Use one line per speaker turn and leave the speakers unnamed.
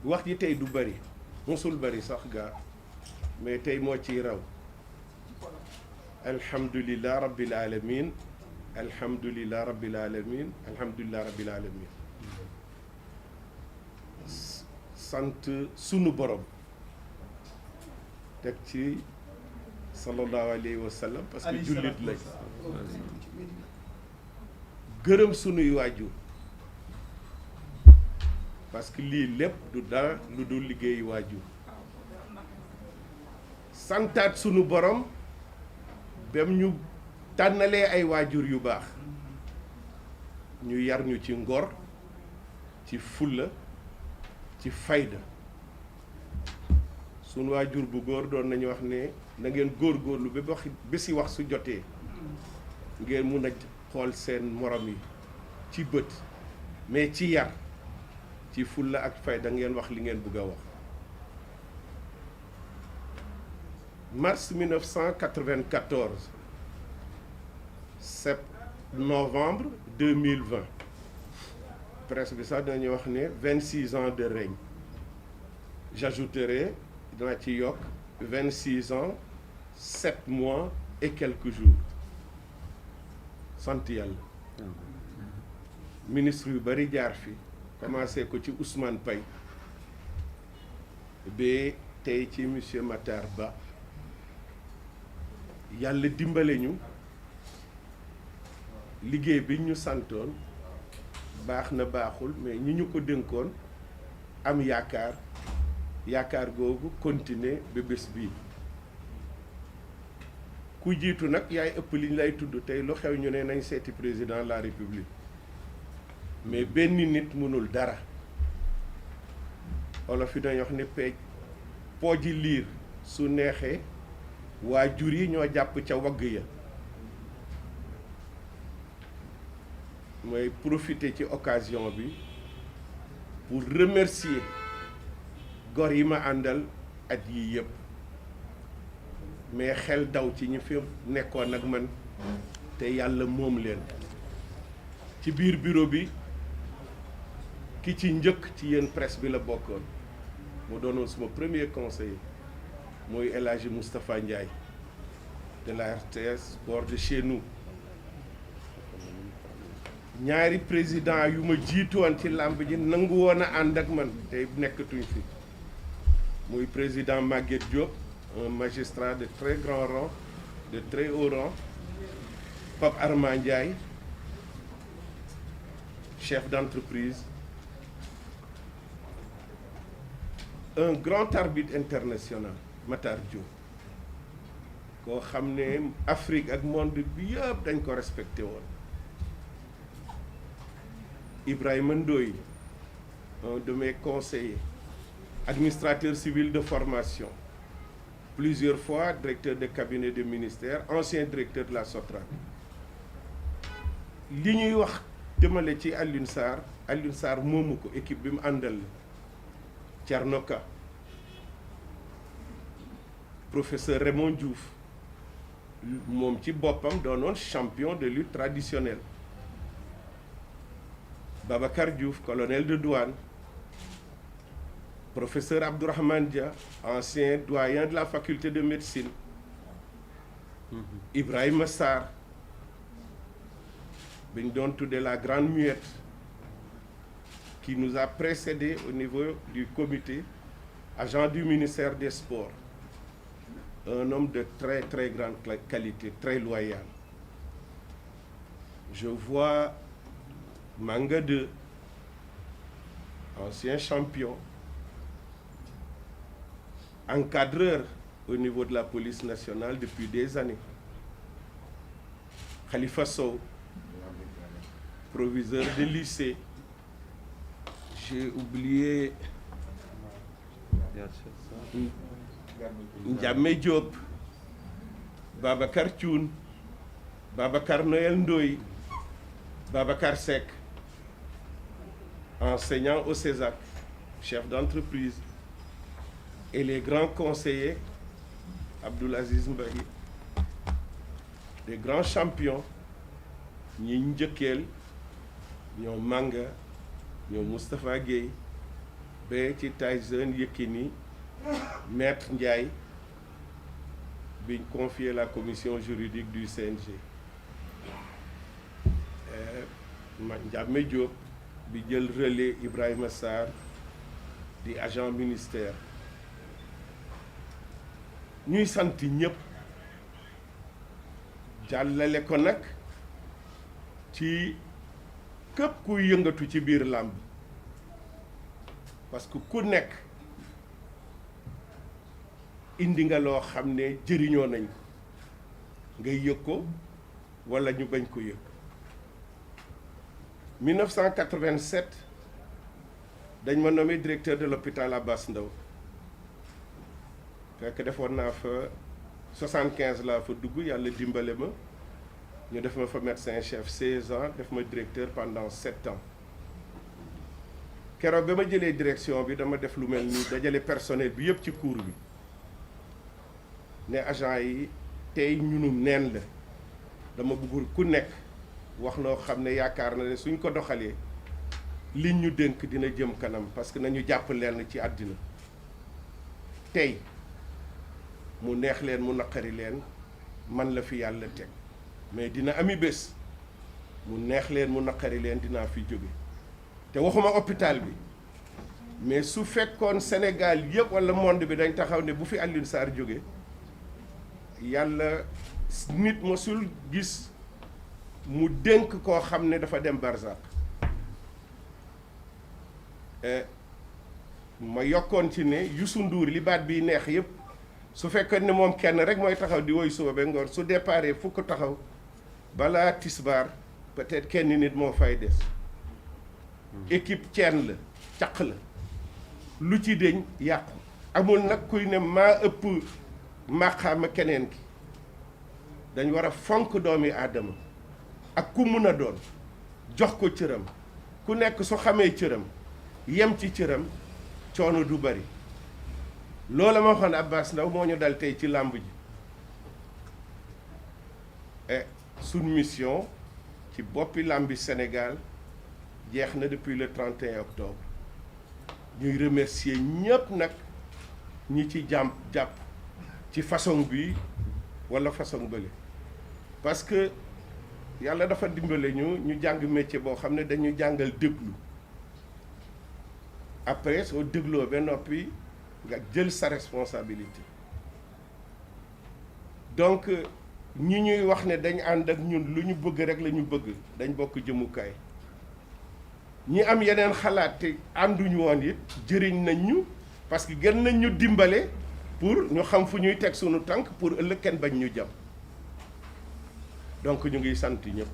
wax ji tey du bari mosul bari sax gaa mais tey moo ciy raw alhamdulillah rabbil alamin alhamdulillah rabbil alamin alhamdulillah rabbil alamin sant sunu borom teg ci sallallahu alayhi wa sallam parce que jullit lañ gërëm sunuy waajur parce que lii lépp du dara lu dul liggéeyu waajur santaat sunu borom bem ñu tànnalee ay waajur yu baax ñu yar ñu ci ngor ci fulla ci fayda sunu waajur bu góor doon nañu wax ne na ngeen góorgóorlu ba wax bési wax su jotee ngeen mun a xool seen morom yi ci bët mais ci yar ci fulla ak fayda ngeen wax li ngeen bëgg a wax mars 1994 novembre 2020 presse bi sax dinañu wax ne 26 ans de règne j'ajouterai dinaa ci yokk 26 ans 7 mois et quelques jours sant yàlla ministre yu bari jaar fi commencé ko ci Ousmane Paye ba tey ci monsieur Matar Ba yàlla dimbale ñu liggéey bi ñu santoon baax na baaxul mais ñi ñu ko dénkoon am yaakaar googu continuer ba bés bii ku jiitu nag yaay ëpp liñ lay tudd tey lu xew ñu ne nañ seeti président de la république mais benn nit mënul dara olof yi dañuy wax ne pooji liir su neexee waajur yi ñoo jàpp ca wagg ya mooy profiter ci occasion bi pour remercier gor yi ma àndal at yii yëpp mais xel daw ci ñi fi nekkoon ak man te yàlla moom leen ci biir bureau bi ki ci njëkk ci yéen presse bi la bokkoon mu doonoon suma premier conseiller mooy El Hadji Moustapha Ndiaye de la RTS bord de chez nous ñaari président yu ma jiitoon ci làmb ji nangu woon a ànd ak man tey nekkatuñ fi muy président Maguette Diop un magistrat de très grand rang de très haut rang Pape Armand Ndiaye chef d'entreprise un grand arbitre international Matar Diop koo xam ne Afrique ak monde bi yëpp dañ ko respecté woon Ibrahima Ndoye un de mes conseillers administrateur civil de formation plusieurs fois directeur de cabinet de ministère ancien directeur de la SOTRAC li ñuy wax demale ci Alioune Sarr moomu ko équipe bi mu àndal la Thierno Ka professeur Raymond Diouf moom ci boppam doonoon champion de lutte traditionnelle Babacar Diouf colonel de douane professeur Abdourahmane Dia ancien doyen de la faculté de médecine Ibrahima Sarr bi ñu doon tuddee la grande muette qui nous a précédé au niveau du comité agent du ministère des Sports un homme de très très grande qualité très loyal je vois Manga 2 ancien champion encadreur au niveau de la police nationale depuis des années Khalifa Sow proviseur de lycée j'ai oublié Ndiamé Diop Babacar Thioune Babacar Noël Ndoye Babacar Seck enseignant au CESAC chef d'entreprise et les grands conseillers Abdoul Aziz Mbaye des grands champions ñi njëkkeel ñoom Manga ñoom Moustapha Guèye ba ci Tyson Yékini Maître Ndiaye biñ confié la commission juridique du CNG Ndiamé Diop bi jël relais Ibrahima Sarr di agent ministère ñuy sant ñëpp jàllale ko nag ci képp kuy yëngatu ci biir làmb parce que ku nekk indi nga loo xam ne jëriñoo nañ ko ngay yëg ko walla ñu bañ ko yëg 1987 dañ ma nommé directeur de l'hôpital Abass Ndao fekk defoon naa fa 75 laa fa dugg yàlla dimbale ma ñu def ma fa médecin chef 16 ans def ma directeur pendant 7 ans keroog ba ma jëlee direction bi dama def lu mel ni dajale personnel bi yëpp ci cour bi ne agent yi tey ñunum neen la dama bëggul ku nekk wax noo xam ne yaakaar na ne suñ ko doxalee liñ ñu dénk dina jëm kanam parce que nañu jàpp leen ci àddina tey mu neex leen mu naqari leen man la fi yàlla teg mais dina ami bés mu neex leen mu naqari leen dinaa fi jóge te waxuma hôpital bi mais su fekkoon Sénégal yëpp walla monde bi dañ taxaw ne bu fi Alioune Sarr jóge yàlla nit mosul gis mu dénk koo xam ne dafa dem barzak ma yokkoon ci ne Youssou Ndour li baat bi neex yëpp su fekkoon ne moom kenn rek mooy taxaw di woy suba ba ngoon su déparé fukk taxaw balaa tisbaar peut-être kenn nit moo fay des équipe ceen la caq la lu ci deñ yàqu amul nag kuy ne maa ëpp màqaama keneen ki dañ war a fonk doomi aadama ak ku mun a doon jox ko cëram ku nekk su xamee cëram yem ci cëram coono du bari loola ma waxoon Abass Ndao moo ñu dal tey ci làmb ji suñ mission ci boppi làmbi Sénégal jeex na depuis le 31 octobre ñuy remercier ñépp nag ñi ci jàpp ci façon bi walla façon bële parce que yàlla dafa dimbale ñu jàng métier boo xam ne dañu jàngal déglu après soo dégloo ba noppi nga jël sa responsabilité donc ñi ñuy wax ne dañ ànd ak ñun lu ñu bëgg rek la ñu bëgg dañ bokk jëmukaay ñi am yeneen xalaat te ànduñu woon it jëriñ nañ ñu parce que gën nañ ñu dimbale pour ñu xam fu ñuy teg sunu tànk pour ëllëg kenn bañ ñu jam donc ñu ngi sant ñëpp.